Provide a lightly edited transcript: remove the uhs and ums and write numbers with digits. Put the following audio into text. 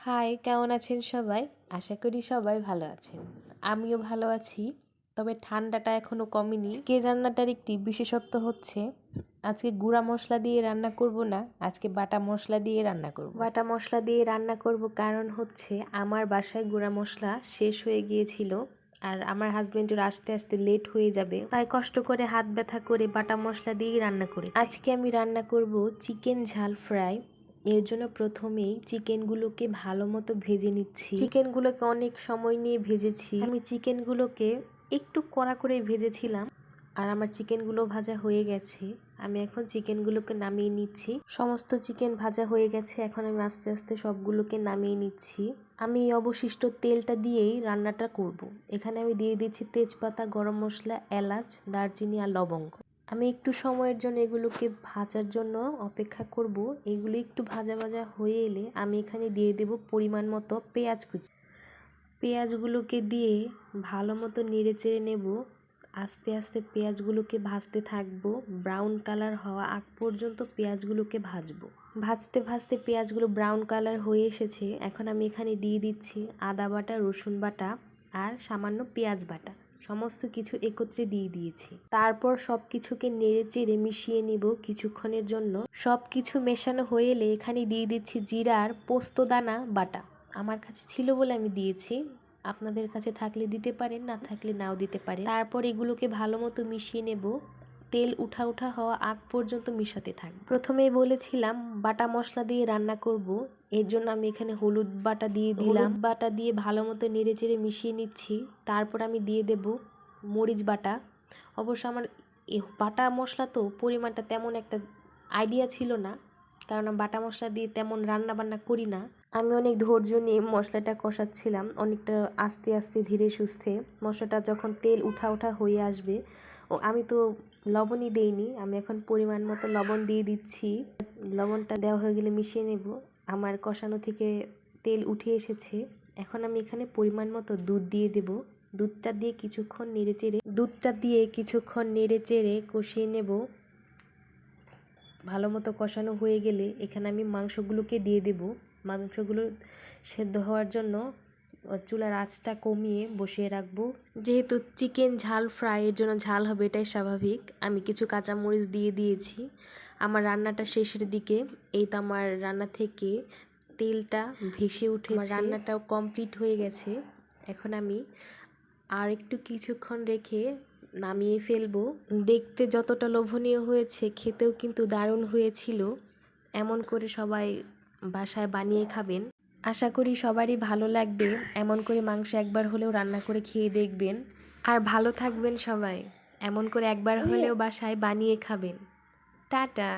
High, কেমন আছেন সবাই? আশা করি সবাই ভালো আছেন। আমিও ভালো আছি। তবে ঠান্ডাটা এখনো কমেনি। আজকের রান্নাটার একটি বিশেষত্ব হচ্ছে আজকে গুঁড়া মশলা দিয়ে রান্না করব না, আজকে বাটা মশলা দিয়ে রান্না করব। বাটা মশলা দিয়ে রান্না করব কারণ হচ্ছে আমার বাসায় গুঁড়া মশলা শেষ হয়ে গিয়েছিল আর আমার হাজবেন্ডের আসতে আসতে লেট হয়ে যাবে, তাই কষ্ট করে হাত ব্যথা করে বাটা মশলা দিয়েই রান্না করেছি। আজকে আমি রান্না করব চিকেন ঝাল ফ্রাই। এর জন্য প্রথমেই চিকেনগুলোকে ভালো মতো ভেজে নিচ্ছি। চিকেনগুলোকে অনেক সময় নিয়ে ভেজেছি। আমি চিকেনগুলোকে একটু কড়া করে ভেজেছিলাম আর আমার চিকেনগুলো ভাজা হয়ে গেছে। আমি এখন চিকেনগুলোকে নামিয়ে নিচ্ছি। সমস্ত চিকেন ভাজা হয়ে গেছে, এখন আমি আস্তে আস্তে সবগুলোকে নামিয়ে নিচ্ছি। আমি এই অবশিষ্ট তেলটা দিয়েই রান্নাটা করব। এখানে আমি দিয়ে দিচ্ছি তেজপাতা, গরম মশলা, এলাচ, দারচিনি আর লবঙ্গ। আমি একটু সময়ের জন্য এগুলোকে ভাজার জন্য অপেক্ষা করব। এগুলো একটু ভাজা ভাজা হয়ে এলে আমি এখানে দিয়ে দেব পরিমাণ মতো পেঁয়াজ কুচি। পেঁয়াজগুলোকে দিয়ে ভালো মতো নেড়ে চেড়ে নেব। আস্তে আস্তে পেঁয়াজগুলোকে ভাজতে থাকবো। ব্রাউন কালার হওয়া আগ পর্যন্ত পেঁয়াজগুলোকে ভাজবো। ভাজতে ভাজতে পেঁয়াজগুলো ব্রাউন কালার হয়ে এসেছে। এখন আমি এখানে দিয়ে দিচ্ছি আদা বাটা, রসুন বাটা আর সামান্য পেঁয়াজ বাটা। সমস্ত কিছু একত্রে দিয়ে দিয়েছি। তারপর সব কিছুকে নেড়ে চেড়ে মিশিয়ে নিব কিছুক্ষণের জন্য। সব কিছু মেশানো হয়ে এলে এখানে দিয়ে দিচ্ছি জিরা আর পোস্ত দানা বাটা। আমার কাছে ছিল বলে আমি দিয়েছি, আপনাদের কাছে থাকলে দিতে পারেন, না থাকলে নাও দিতে পারেন। তারপর এগুলোকে ভালো মতো মিশিয়ে নেব। তেল উঠা উঠা হওয়া আগ পর্যন্ত মিশাতে থাকবো। প্রথমেই বলেছিলাম বাটা মশলা দিয়ে রান্না করব, এর জন্য আমি এখানে হলুদ বাটা দিয়ে দিলাম। বাটা দিয়ে ভালো মতো নেড়ে চেড়ে মিশিয়ে নিচ্ছি। তারপর আমি দিয়ে দেব মরিচ বাটা। অবশ্য আমার এই বাটা মশলা তো পরিমাণটা তেমন একটা আইডিয়া ছিল না, কারণ আমি বাটা মশলা দিয়ে তেমন রান্না বান্না করি না। আমি অনেক ধৈর্য নিয়ে মশলাটা কষাচ্ছিলাম, অনেকটা আস্তে আস্তে ধীরে সুস্থে। মশলাটা যখন তেল উঠা উঠা হয়ে আসবে, আমি তো লবণই দেইনি, আমি এখন পরিমাণ মতো লবণ দিয়ে দিচ্ছি। লবণটা দেওয়া হয়ে গেলে মিশিয়ে নেব। আমার কষানো থেকে তেল উঠে এসেছে। এখন আমি এখানে পরিমাণ মতো দুধ দিয়ে দেব। দুধটা দিয়ে কিছুক্ষণ নেড়ে চেড়ে কষিয়ে নেব। ভালো মতো কষানো হয়ে গেলে এখানে আমি মাংসগুলোকে দিয়ে দেব। মাংসগুলো সেদ্ধ হওয়ার জন্য চুলার আঁচটা কমিয়ে বসিয়ে রাখবো। যেহেতু চিকেন ঝাল ফ্রাই, এর জন্য ঝাল হবে, এটাই স্বাভাবিক। আমি কিছু কাঁচামরিচ দিয়ে দিয়েছি। আমার রান্নাটা শেষের দিকে। এই তো আমার রান্না থেকে তেলটা ভেসে উঠেছে। আমার রান্নাটাও কমপ্লিট হয়ে গেছে। এখন আমি আর একটু কিছুক্ষণ রেখে নামিয়ে ফেলবো। দেখতে যতটা লোভনীয় হয়েছে, খেতেও কিন্তু দারুণ হয়েছিল। এমন করে সবাই বাসায় বানিয়ে খাবেন। আশা করি সবারই ভালো লাগবে। এমন করে মাংস একবার হলেও রান্না করে খেয়ে দেখবেন। আর ভালো থাকবেন সবাই। এমন করে একবার হলেও বাসায় বানিয়ে খাবেন। টাটা।